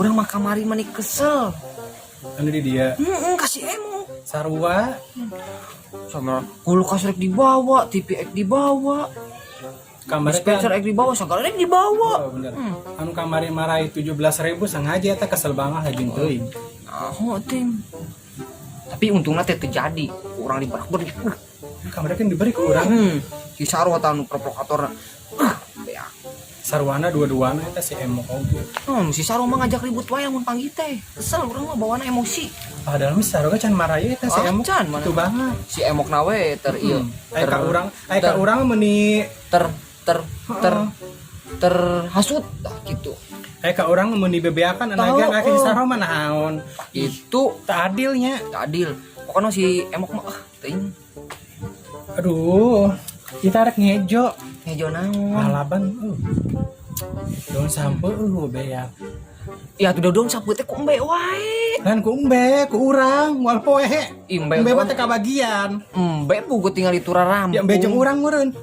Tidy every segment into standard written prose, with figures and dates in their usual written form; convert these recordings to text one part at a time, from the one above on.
Orang mah kamari mah nih kesel. Anu di dia. Kasih emo. Sarua. Sama kulkas rek dibawa, TV ek dibawa. Kamari Dispenser ek dibawa, segala rek dibawa. Oh, bener. Anu kamari marai 17.000 sengaja eta kesel banget lagi teuing. Oh, ting. Tapi untungnya teh terjadi. Orang dibarak-barik. Kamari kan diberi ke urang. Si sarua tanu provokator. Ya. Sarwana dua-duana eta si emo oge. Si sarua mah ngajak ribut wae mun panggih teh. Kesel urang mah bawana emosi. Padahal mah sarua can maraya eta si emo. Can mana? Itu banget. Si emok nawe ter ieu. Aya ka urang meuni terhasut gitu. Aya ka urang meuni bebeakan anagan aya si sarua mah naon. Itu Tak adilnya. tak adil. Pokoknya si emok mah teuing Aduh, kita rek ngejo. ngejo naon. Halaban daun sampo beak. Ya tuh daun sapu teh ku embe wae. Kan ku embe, ku urang, moal poe. Embe Embe mah teh kabagian. Embe puguh tinggal ditura rampung. Ya embe jeung urang meureun.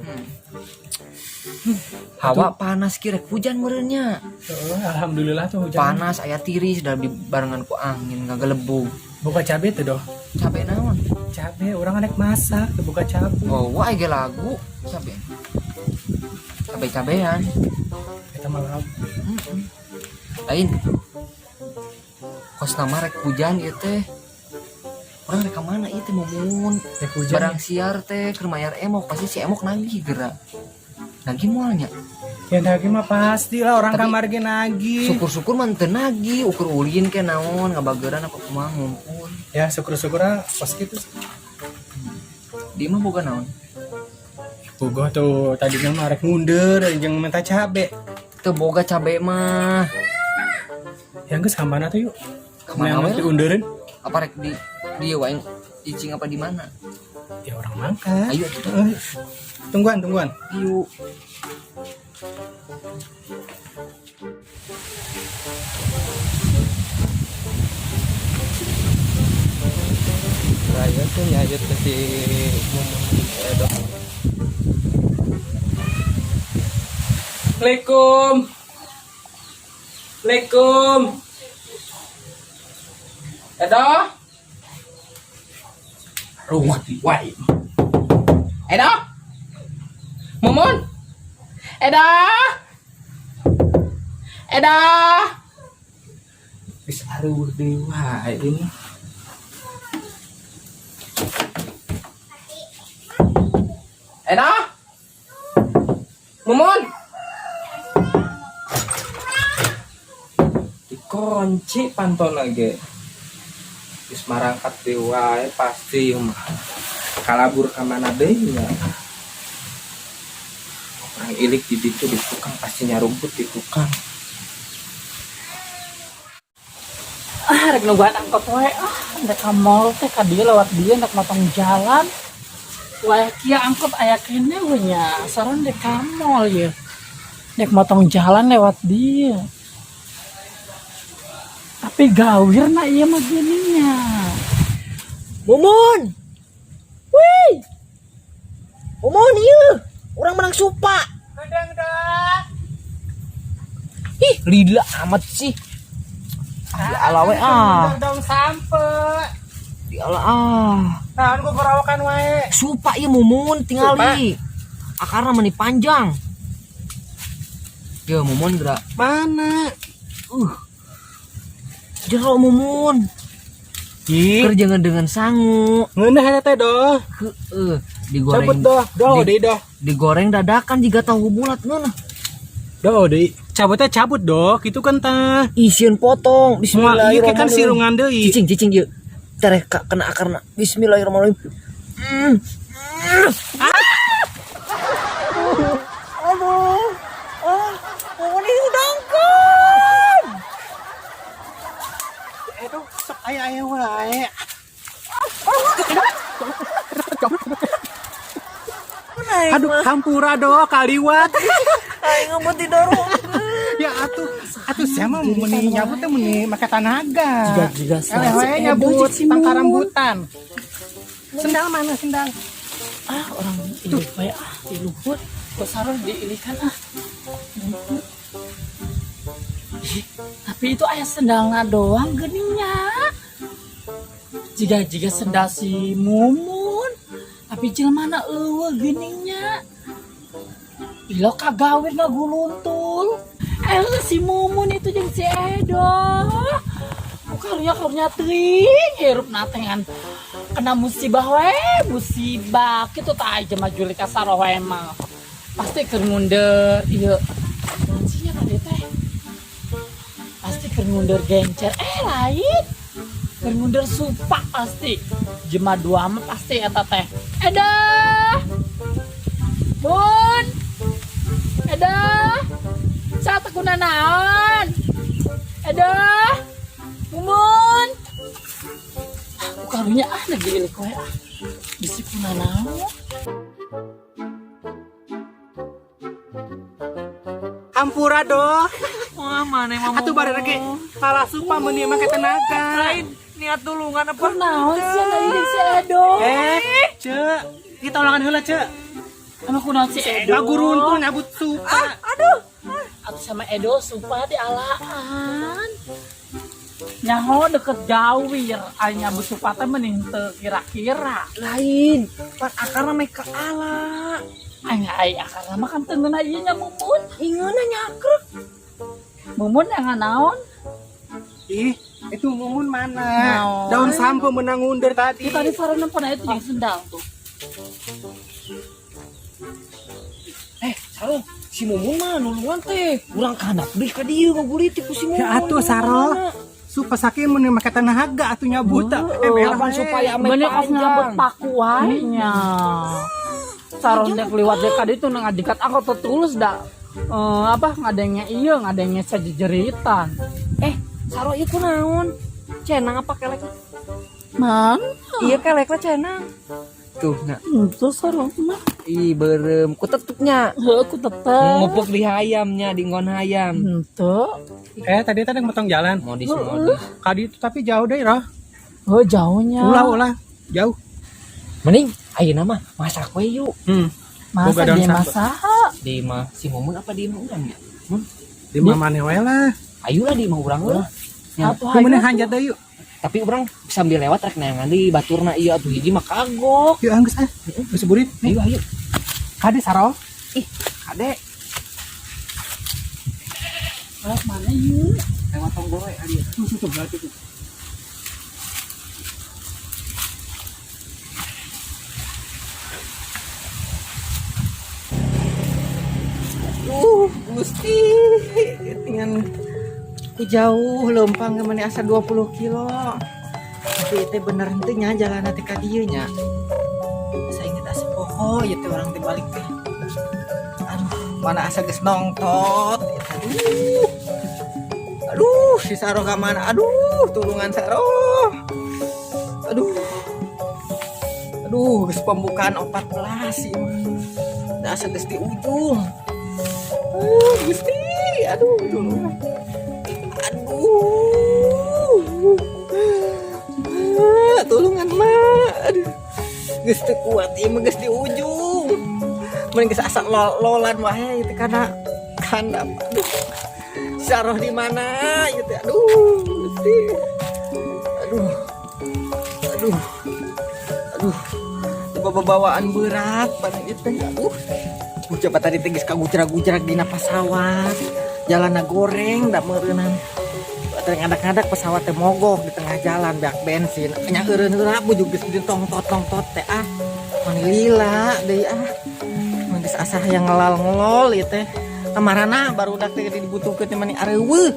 Hawa panas kira hujan meureunnya. Alhamdulillah tuh hujan. Panas aya tiris dan dibarengan ku angin ngagelebug. Buka cabe tuh doh. Cabe naon? Cabe orang anek masak tuh buka cabe. Oh, wae ge lagu cabe. Cabe-cabean. Kita mah lagu. Lain. Kos nama rek hujan ieu teh. Urang rek ka mana ieu teh mumun. Rek hujan. Barang siar teh keur mayar emok pasti si emok nagih geura. Nagih moalnya. Ya nagih mah pasti lah orang Tapi kamar ge nagih. Syukur-syukur mah teu nagih, ukur ulin ke naon ngabageuran apa kumaha ngumpul. Ya syukur-syukur pas gitu. Di mah boga naon? Bogoh tuh tadinya mah rek ngundur jeung minta cabe. Teu boga cabe mah. Ya geus kamana tuh yuk. Kemana we? Diundureun. Apa rek di wae icing apa di mana? Ya orang mangkat. Ayo kita. Tungguan. Yuk. Raya tuh nyayut ke si Edo. Assalamualaikum. Edo. Rumah di wae. Edo. Mumun. Edo. Bisa aruh dewa ini. Edo. Mumun. Dikunci pantun lagi. Terus marangkat dewa pasti mah kalabur ke mana deui ya. Orang ilik di ditu di tukang pasti nyarumput di tukang. Rek nungguan angkot wae ndek ka mall teh ka dieu lewat dieu ndek motong jalan. Wae kieu angkot aya kene we nya, saran ndek ka mall ye. Ndek motong jalan lewat dieu. Tapi gawirna ieu mah gininya. Mumun. Wih. Mumun ieu. Urang menang supa. Gedang-gedang. Ih, lila amat sih. Di ala we Dong sampe. Di ala Naon ku perawakan wae. Supa ieu mumun tingali. Akarna meni panjang. Ya mumun geura. Mana? Jero mumun. Ih, Kerja dengan sangu. ngeunah eta teh doh. Heeh, digoreng. Cabut doh deui doh. Digoreng dadakan jika tahu bulat ngeunah. Doh deui. Cabutnya cabut doh, gitu kan tah. Isieun potong. Moal ieu kan Bismillahirrahmanirrahim. sirungan deui. Cicing ieu. Tereh kena akarna. Bismillahirrahmanirrahim. Aduh. Mohon dihidangkan. Itu sok aya wae. Aduh, hampura doh kaliwat. Aing ngebut didorong. Ya atuh saya mah meni nyabut teh meni make tanaga. Jiga Eleh wae nyabut tangka rambutan. Sendal mana sendal? Orang itu wae di luhur. Kok saron diilikan Tapi itu ayah sendalnya doang geningnya. Jika sendal si Mumun. Tapi jelmana geningnya. Ilo kagawin ngaguluntul. Si Mumun itu jeung si Edo. Karunya teuing hirup natengan kena musibah musibah kitu tah aja maju ka saroh emang. Pasti keur mundur ieu. Nancinya tadi teh. Pasti keur mundur gencer. Lain. Keur mundur supak pasti. Jema dua mah pasti eta teh. Edah. Bun. Edah. Saat aku naon. Edah. Mumun. Karunya lagi ilik we bisi naon. Hampura doh. Wah, mana mah. Atuh bari lagi salah supa meuni make tenaga. Lain niat tulungan apa? Naon sih tadi si Edo? Cek, kita ulangan heula, Cek. Emang kunaon si Edo? Ngaguruntul nyabut supa. Atuh sama Edo supa di alaan. Nyaho deket Jawir, ay nyabut supa teh mending teu kira-kira. Lain, pan akarna make ka ala. Ay akarna mah kan teu ngeuna ieu nya Mumun. Ingeuna nyakrek. Mumun yang naon? Ih, itu Mumun mana? Naon? Daun sampo menang ngundur tadi. Tadi sarana pernah itu jeung sendal tuh. Sarung, si Mumun mah nulungan teh. Urang kahandap deui ka dieu ngaguliti ku si Mumun. Ya atuh Saro. Supa sakit meuni make tenaga atuh nyabut. Kapan supaya ame bener pas nyambut panjang. paku wae nya. Saron dek liwat dek kadi tuh nang adikat aku tertulus dah. Ngadengnya iya, ngadengnya sajejeritan. Saro ieu kunaon? Cenang apa kelek? Man, Iya kelek lah cenang. Tuh, nah. itu sarong mah. Ih, berem ku tetepnya. Aku tetep. Ngupuk di hayamnya, di ngon hayam. Itu. Tadi tadi motong jalan. Modis. Kadi itu tapi jauh deh, Roh. Oh, jauhnya. Ulah, jauh. Mending ayeuna mah masak we yuk. Masa Boga daun dia sampo. masak. Di mah si Mumun apa di mah urang ya? Di mana wae lah. Ayolah di mah urang lah. Satu Kemudian hari. hanjat deh yuk. Tapi urang sambil lewat rek neangan di baturna ieu atuh hiji mah kagok. Yuk anggus Geus burit. Ayo. Kadi Saro. Kade Lewat mana yuk? lewat tonggol we ali. Tuh berarti tuh. Gusti dengan ku jauh lempang kemana asa 20 kilo tapi itu bener hentenya jalan nanti ka dieu nya saya inget asa poho ya teh orang dibalik teh aduh mana asa geus nongtot aduh si Saro ka mana aduh tulungan Saro aduh geus pembukaan 14 ieu mah asa geus di ujung Gusti, aduh, tulungan mah, aduh, geus teu kuat, ieu mah geus di ujung, mending geus asa lolan wae, itu karena handap, aduh, Saroh di mana, gitu, aduh, Gusti, aduh, bawaan berat, pada itu, aduh. Coba tadi tegis kagujrak-gujrak dina pesawat jalan goreng ndak meureunang ngadak-ngadak pesawat teh mogok di tengah jalan bak bensin nya eureun-eureun bujug geus tong-tot teh mani lila deui mun geus asah yang ngelal-ngelol ieu teh kamarana barudak teh dibutuhkeun teh mani areuweuh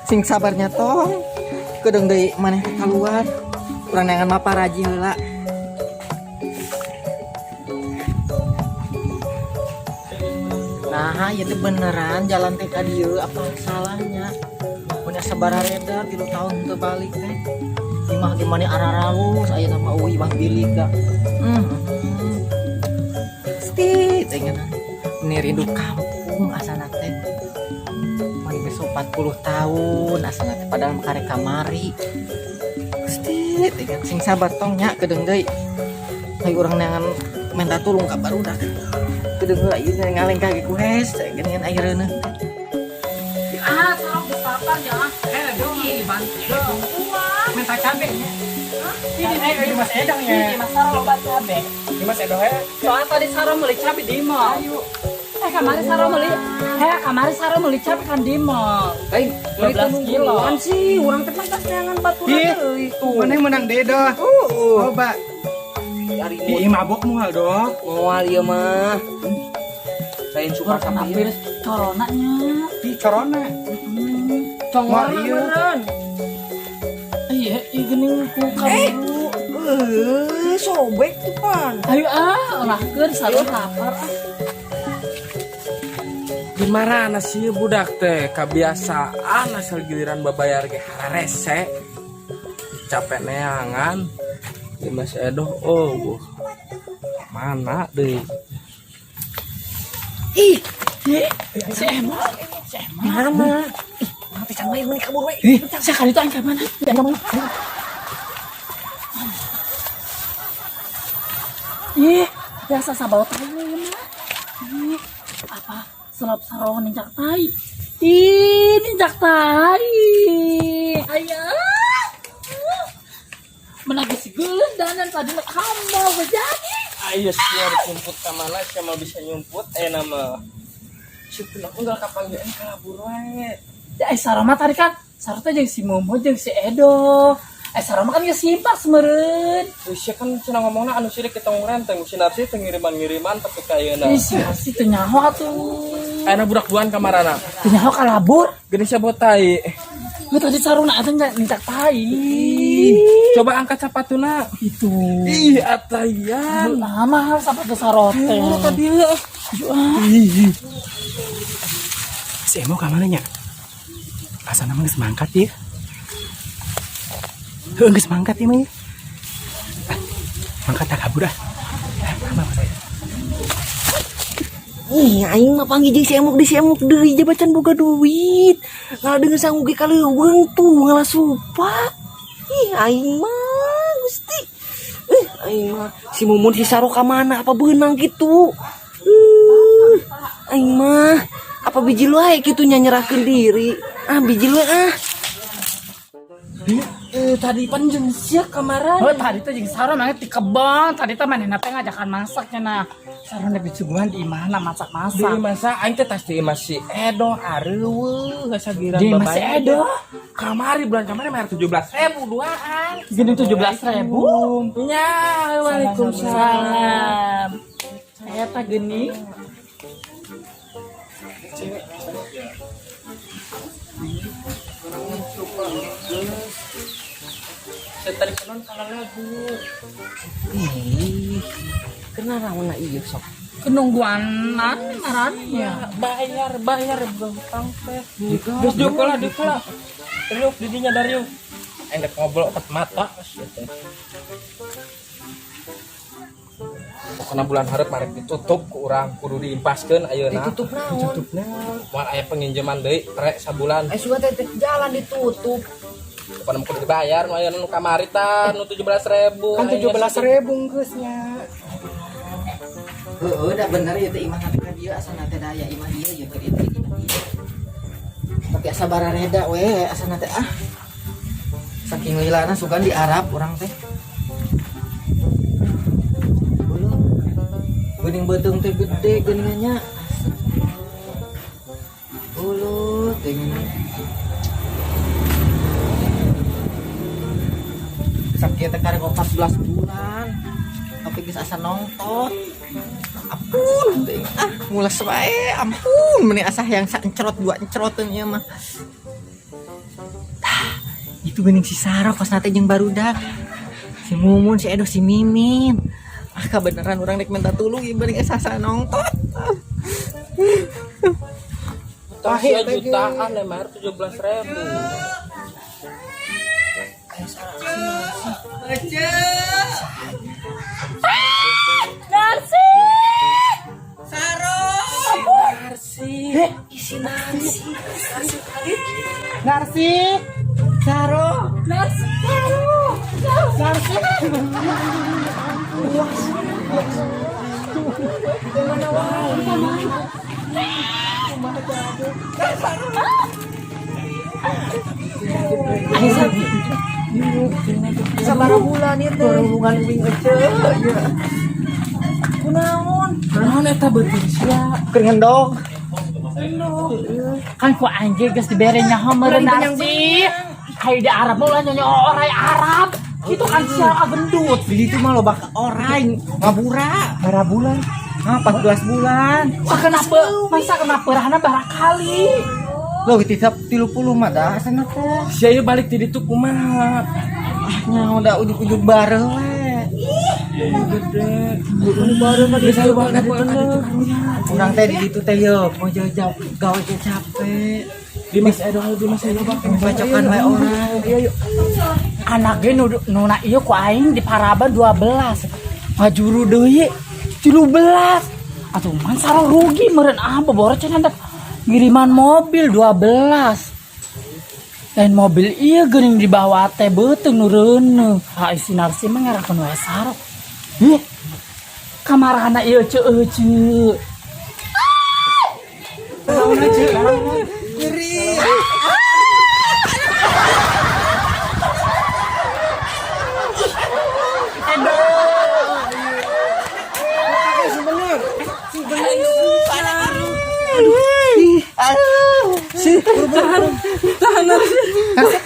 sing sabarnya tong kedeung deui maneh keluar urang neangan maparaji heula. Nah, itu beneran jalan teh ka dieu apa salahnya? Punya sabarareda 3 tahun teu balik teh. Imah di mana araraus aya nama euy Bang Bilik da. Pasti teh ngana. Ini rindu kampung asana teh. Mani geus 40 tahun asana teh padahal karek kamari. Pasti teh sing sabar tong nya kedeung deui. Hayu urang neangan minta tulung ka barudak. Kedeung ieu ngaleng kage ku hes geningan ayeuna Nah, sarong besar ya. Dong, bantu. Minta cabe nya. Ini Mas Edong ya. Ini Mas sarong loba cabe. Ini Mas Edong ya. Soalnya tadi sarong beli cabe di mall. Kamari sarong beli cabe kan di mall. 12 kilo. sih, orang teman tas neangan baturan itu. Mana yang menang dedo? Coba. Di mabok mual dong. Moal ieu mah. Lain suka Kena sama virus coronanya. Di corona. Congor Moal ieu. meureun. Iya, geuning ku kamu. Sobek tuh pan. Ayo olahkeun sarung lapar. Gimana sih budak teh kebiasaan asal giliran babayar ge rese capek neangan di Mas Edo mana deh Si Emma. Mana? Nanti can bae meni kabur we. Sekali itu angkat mana? Yang mana? Biasa sabawa tahu ya, mah. Apa? Selap sarong ninjak tai. Ninjak tai. Ayah. Menagih si geus danan padina kamu berjadi. ayo sih nyumput ke mana sih mau bisa nyumput nama situ aku enggak kapanggeun kabur wae Sarama tadi kan sarta jeung si Momo jeung si Edo. Sarama kan geus simpas meureun. Sia kan cenah ngomongna anu sirik kita ngurenteng si Narsi teh ngiriman-ngiriman tapi ka ayeuna. Si Narsi teu nyaho atuh. Ayeuna budak duan ka marana. Teu nyaho kalabur. Geuning sabot tai. Lu tadi saruna atuh ninjak tai. Coba angkat sapatuna. Itu. Ih, atayan. Nah, mahal sapatu sarote. Ayo ka dieu. Si Emo ka mana nya? Asana mah geus mangkat ieu. Heuh geus mangkat ieu mah. Mangkat tak kabur ah. Ih, aing mah panggil jeung si emuk deui jabatan boga duit. Ngalah deungeun sanggup ge kaleuweung tuh ngalah supa. Ih, aing mah Gusti. Aing mah si Mumun si Saro ka mana apa beunang gitu. Aing mah apa biji lu ae kitu nyerahkeun diri. Biji lu Tadi pan jeung sia kamaran. Tadi teh jeung Saro mah di kebon. Tadi teh manehna teh ngajakan masak cenah. Saro lebih suguhan di mana masak-masak. Di masa aing teh tas di masih Edo areueuh sagiran Di masih Edo. Kamari bulan kamari bayar 17.000 duaan. Gini 17.000. Ya, Waalaikumsalam. Saya tak geni. Saya tadi penon kalau lagu. kenapa mana ieu sok. Kenungguanan ngarannya. Bayar gampang teh. Geus diokelah. Terus didinya dari yuk. Endek ngobrol opat mata. Pokoknya bulan harap marek ditutup ku urang kudu diimpaskeun ayeuna. Ditutup naon? Moal aya penginjaman deui rek sabulan. Sudah teh jalan ditutup. Pokona kudu dibayar nu ayeuna nu kamari tah nu 17.000. Kan 17.000 geus nya. Heeh, da bener ieu teh imah nanti ka dieu asana teh daya imah ieu jeung keur ieu. Tapi asa barareda we asana teh saking lilana sugan di Arab urang teh. Geuning beuteung teh gede geuningannya. Ulut teh sakit teh karek 14 bulan. Tapi geus asa nongtot. Ampun teh. Mules wae, ampun meni asa yang saencrot dua encroteun ieu mah. Itu geuning si Saro kosna teh jeung barudak. Si Mumun, si Edo, si Mimin. Kebenaran orang rek minta tulung ieu beuring asa nongtot. Tah jutaan lemar 17.000. Narsi! Narsi. Saro. Narsi! Narsi. Ayo sabi. Sabaraha bulan ieu teh. hubungan wing aja ya. Kunaon? Naon eta beuting sia? Keur ngendong. Kan ku anjir geus dibere nyaho meureun narsi. Hayu di Arab mah nyanyi orai Arab. Itu kan sia gendut. Di ditu mah loba orang ngabura bara bulan. 14 bulan. Masa kenapa rahana barakali. Lo tiap 30 mah dah sana teh. Sia ieu balik ti ditu kumaha? Nya udah ujuk-ujuk bareng we. Gede. Baru mah geus aya banget Urang teh di ditu teh yeuh mau jauh gawe teh capek. Dimas Edol Dimas aya banget. Bacokan we orang. Anak ge nuna ieu ku aing di Paraban 12. Ngajuru deui 17. Atuh man sareng rugi meureun boboros cenah ngiriman mobil 12. Lain mobil ieu geuning dibawa teh beuteung nu reuneuh. Isi narsi mah ngarakeun wae sarok. Kamarana ieu ceu.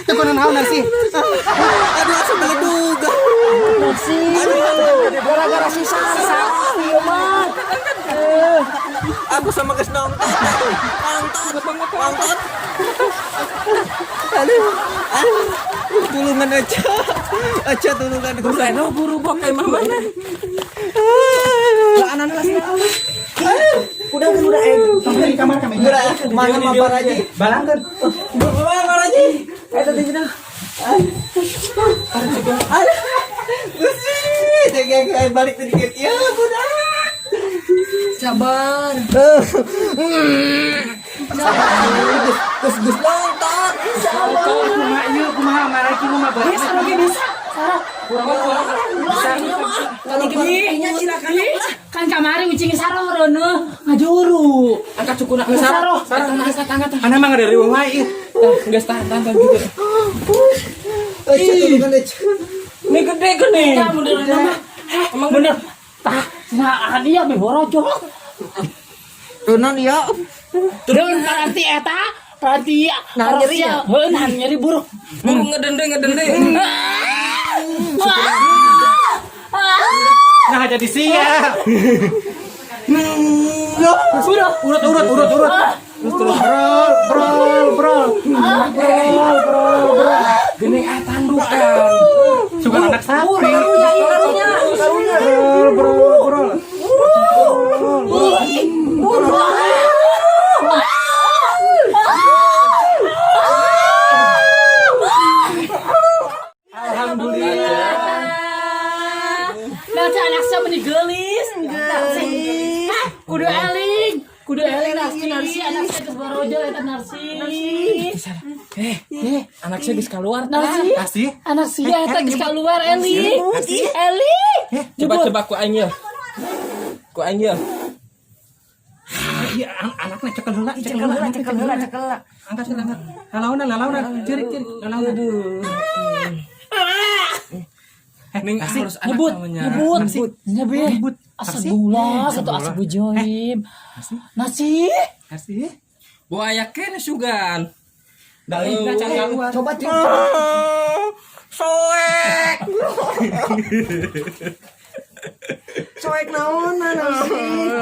Tekunan naon nasi. Aduh asa beleduga. Gara-gara si Sasa. Ieu mah. Aku sama geus nonton. Nonton. Aduh. Tulungan aja. Aja tulungan. Buru buru bok emang mana? Udah Di kamar kami. Mana mapar aja. Balangkeun. Mapar aja. Eta teh cenah. Jangan balik sedikit. Ya, udah. Sabar. Gus nonton. Kumaha ieu kumaha maraki nu mah bari. Kan kamari ucing sarong reuneuh ngajuru. Angkat cukuna geus sarong. Angkat. Ana mah ngade riweuh wae. Geus tahan gitu. Aja tulungan aja. Ini gede geuning. Ya bener mah. Emang bener. Tah, nah dia be borojok. Tunan ya. Deun paranti eta, paranti Nah, nyeri ya? Heuh, nah nyeri buruk. Buru ngedendeng. Nah jadi siap. Urut. Brol. Geuning tandukan. Suka anak sapi. Brol. Alhamdulillah. Nah, anak saya meni geulis. Kudu eling narsi anak saya geus barojo eta narsi. Anak saya geus keluar. Narsi. Kasih. Anak sia eta geus keluar eling. Coba ku aing ye. Iya anaknya cekel heula. Angkat. Lalauna. Ciri. Lalauna. Ning harus anak Nyebut. Asal gula satu asal bujoim. Nasi. Kasih. Buaya kene sugan. Dalihna can keluar. Coba cek. Soek naon sih?